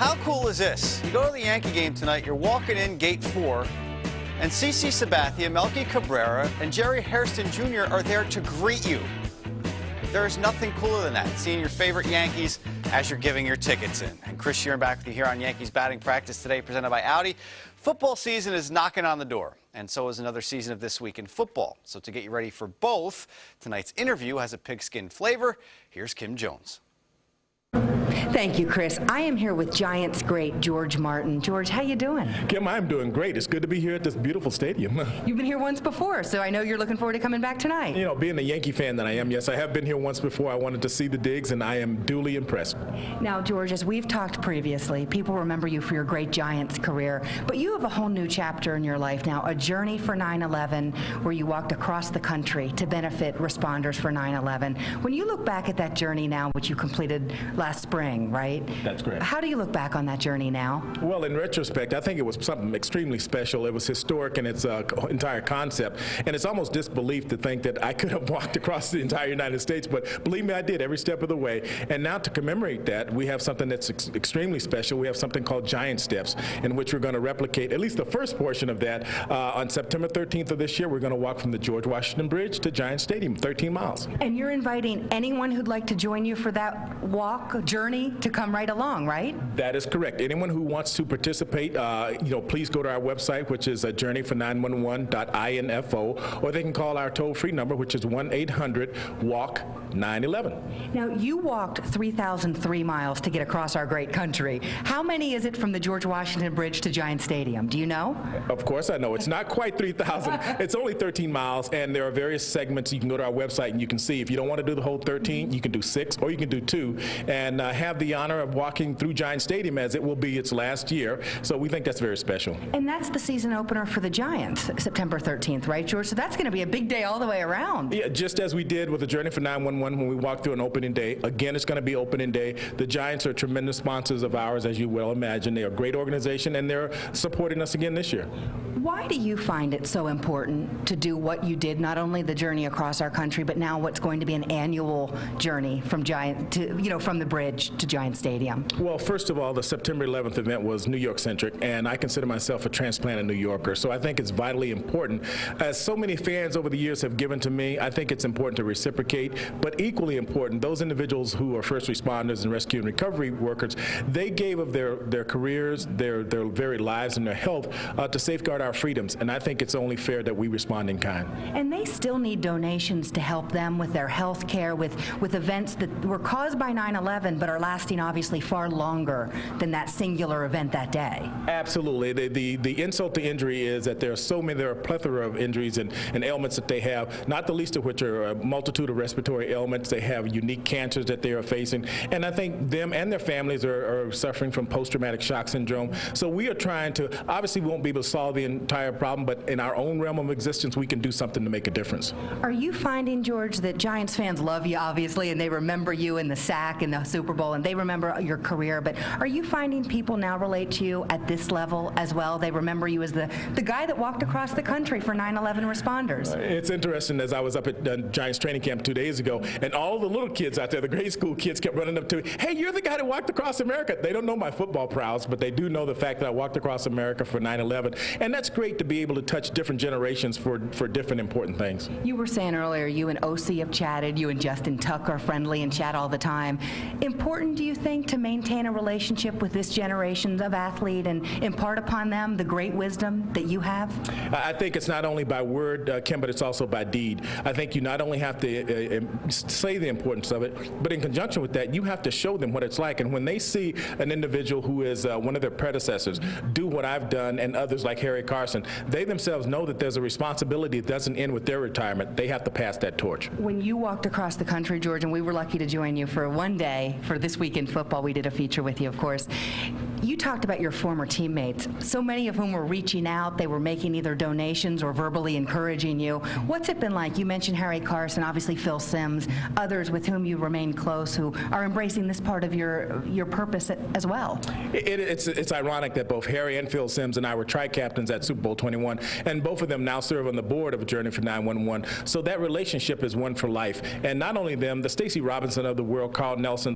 How cool is this? You go to the Yankee game tonight, you're walking in gate 4, and CC Sabathia, Melky Cabrera, and Jerry Hairston Jr. are there to greet you. There is nothing cooler than that, seeing your favorite Yankees as you're giving your tickets in. And Chris Sheeran back with you here on Yankees Batting Practice today, presented by Audi. Football season is knocking on the door, and so is another season of This Week in Football. So to get you ready for both, tonight's interview has a pigskin flavor. Here's Kim Jones. Thank you, Chris. I am here with Giants great George Martin. George, how you doing? Kim, I'm doing great. It's good to be here at this beautiful stadium. You've been here once before, so I know you're looking forward to coming back tonight. You know, being a Yankee fan that I am, yes, I have been here once before. I wanted to see the digs, and I am duly impressed. Now, George, as we've talked previously, people remember you for your great Giants career, but you have a whole new chapter in your life now, a journey for 9/11, where you walked across the country to benefit responders for 9/11. When you look back at that journey now, which you completed last spring, right? That's correct. How do you look back on that journey now? Well, in retrospect, I think it was something extremely special. It was historic in its entire concept, and it's almost disbelief to think that I could have walked across the entire United States, but believe me, I did every step of the way. And now to commemorate that, we have something that's extremely special. We have something called Giant Steps, in which we're going to replicate at least the first portion of that. On September 13th of this year, we're going to walk from the George Washington Bridge to Giant Stadium, 13 miles. And you're inviting anyone who'd like to join you for that walk, journey, to come right along, right? That is correct. Anyone who wants to participate, please go to our website, which is journeyfor911.info, or they can call our toll-free number, which is 1-800-WALK-911. Now, you walked 3,003 miles to get across our great country. How many is it from the George Washington Bridge to Giant Stadium? Do you know? Of course I know. It's not quite 3,000. It's only 13 miles, and there are various segments. You can go to our website and you can see. If you don't want to do the whole 13, you can do 6, or you can do 2, and have the honor of walking through Giant Stadium, as it will be its last year. So we think that's very special. And that's the season opener for the Giants, September 13th, right, George? So that's going to be a big day all the way around. Yeah, just as we did with the Journey for 911 when we walked through an opening day. Again, it's going to be opening day. The Giants are tremendous sponsors of ours, as you well imagine. They are a great organization, and they're supporting us again this year. Why do you find it so important to do what you did, not only the journey across our country, but now what's going to be an annual journey from from the bridge to Giant Stadium? Well, first of all, the September 11th event was New York-centric, and I consider myself a transplanted New Yorker, so I think it's vitally important. As so many fans over the years have given to me, I think it's important to reciprocate, but equally important, those individuals who are first responders and rescue and recovery workers, they gave of their careers, their very lives and their health to safeguard our freedoms, and I think it's only fair that we respond in kind. And they still need donations to help them with their health care, with events that were caused by 9/11 but are lasting obviously far longer than that singular event that day. Absolutely. The insult to injury is that there are a plethora of injuries and ailments that they have, not the least of which are a multitude of respiratory ailments. They have unique cancers that they are facing, and I think them and their families are suffering from post-traumatic shock syndrome. So we are trying to, obviously we won't be able to solve the entire problem, but in our own realm of existence, we can do something to make a difference. Are you finding, George, that Giants fans love you, obviously, and they remember you in the sack in the Super Bowl, and they remember your career, but are you finding people now relate to you at this level as well? They remember you as the guy that walked across the country for 9/11 responders. It's interesting, as I was up at Giants training camp 2 days ago, and all the little kids out there, the grade school kids, kept running up to me, hey, you're the guy that walked across America. They don't know my football prowess, but they do know the fact that I walked across America for 9/11, and that's great to be able to touch different generations for different important things. You were saying earlier, you and OC have chatted, you and Justin Tuck are friendly and chat all the time. Important, do you think, to maintain a relationship with this generation of athlete and impart upon them the great wisdom that you have? I think it's not only by word, Kim, but it's also by deed. I think you not only have to say the importance of it, but in conjunction with that, you have to show them what it's like. And when they see an individual who is one of their predecessors do what I've done and others like Harry Carson, they themselves know that there's a responsibility that doesn't end with their retirement. They have to pass that torch. When you walked across the country, George, and we were lucky to join you for one day for This Week in Football, we did a feature with you, of course. You talked about your former teammates, so many of whom were reaching out. They were making either donations or verbally encouraging you. What's it been like? You mentioned Harry Carson, obviously Phil Simms, others with whom you remain close who are embracing this part of your purpose as well. It's ironic that both Harry and Phil Simms and I were tri-captains at Super Bowl 21, and both of them now serve on the board of Journey for 911. So that relationship is one for life. And not only them, the Stacey Robinson of the world, Carl Nelson,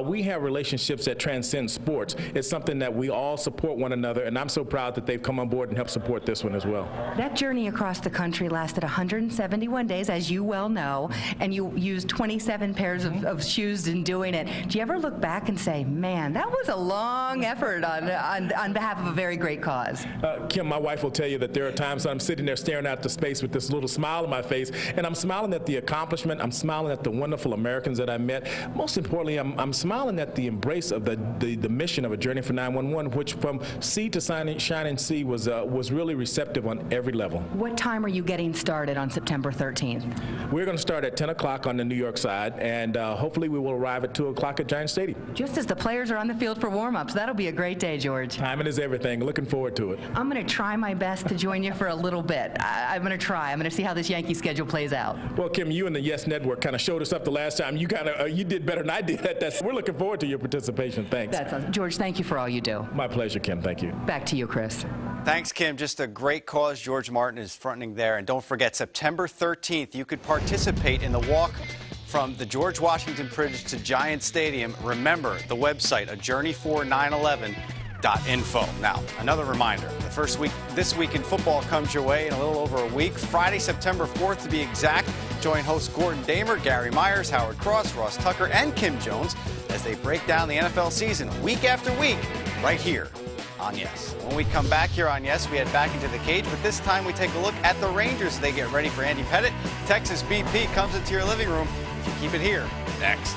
We have relationships that transcend sports. It's something that we all support one another, and I'm so proud that they've come on board and helped support this one as well. That journey across the country lasted 171 days, as you well know, and you used 27 pairs of shoes in doing it. Do you ever look back and say, man, that was a long effort on behalf of a very great cause? Kim, my wife will tell you that there are times when I'm sitting there staring out to space with this little smile on my face, and I'm smiling at the accomplishment. I'm smiling at the wonderful Americans that I met. Most importantly, I'm smiling at the embrace of the mission of A Journey for 911, which from sea to shining sea was really receptive on every level. What time are you getting started on September 13th? We're going to start at 10 o'clock on the New York side, and hopefully we will arrive at 2 o'clock at Giant Stadium. Just as the players are on the field for warm-ups. That'll be a great day, George. Timing is everything. Looking forward to it. I'm going to try my best to join you for a little bit. I'm going to try. I'm going to see how this Yankee schedule plays out. Well, Kim, you and the Yes Network kind of showed us up the last time. You did better than I did at that. We're looking forward to your participation. Thanks. That's awesome. George, thank you for all you do. My pleasure, Kim. Thank you. Back to you, Chris. Thanks, Kim. Just a great cause George Martin is fronting there. And don't forget, September 13th, you could participate in the walk from the George Washington Bridge to Giant Stadium. Remember the website, ajourney4911.info. Now, another reminder, the first week, this week in football comes your way in a little over a week. Friday, September 4th to be exact. Join hosts Gordon Damer, Gary Myers, Howard Cross, Ross Tucker, and Kim Jones as they break down the NFL season week after week right here on Yes. When we come back here on Yes, we head back into the cage, but this time we take a look at the Rangers as they get ready for Andy Pettitte. Texas BP comes into your living room. If you keep it here, next.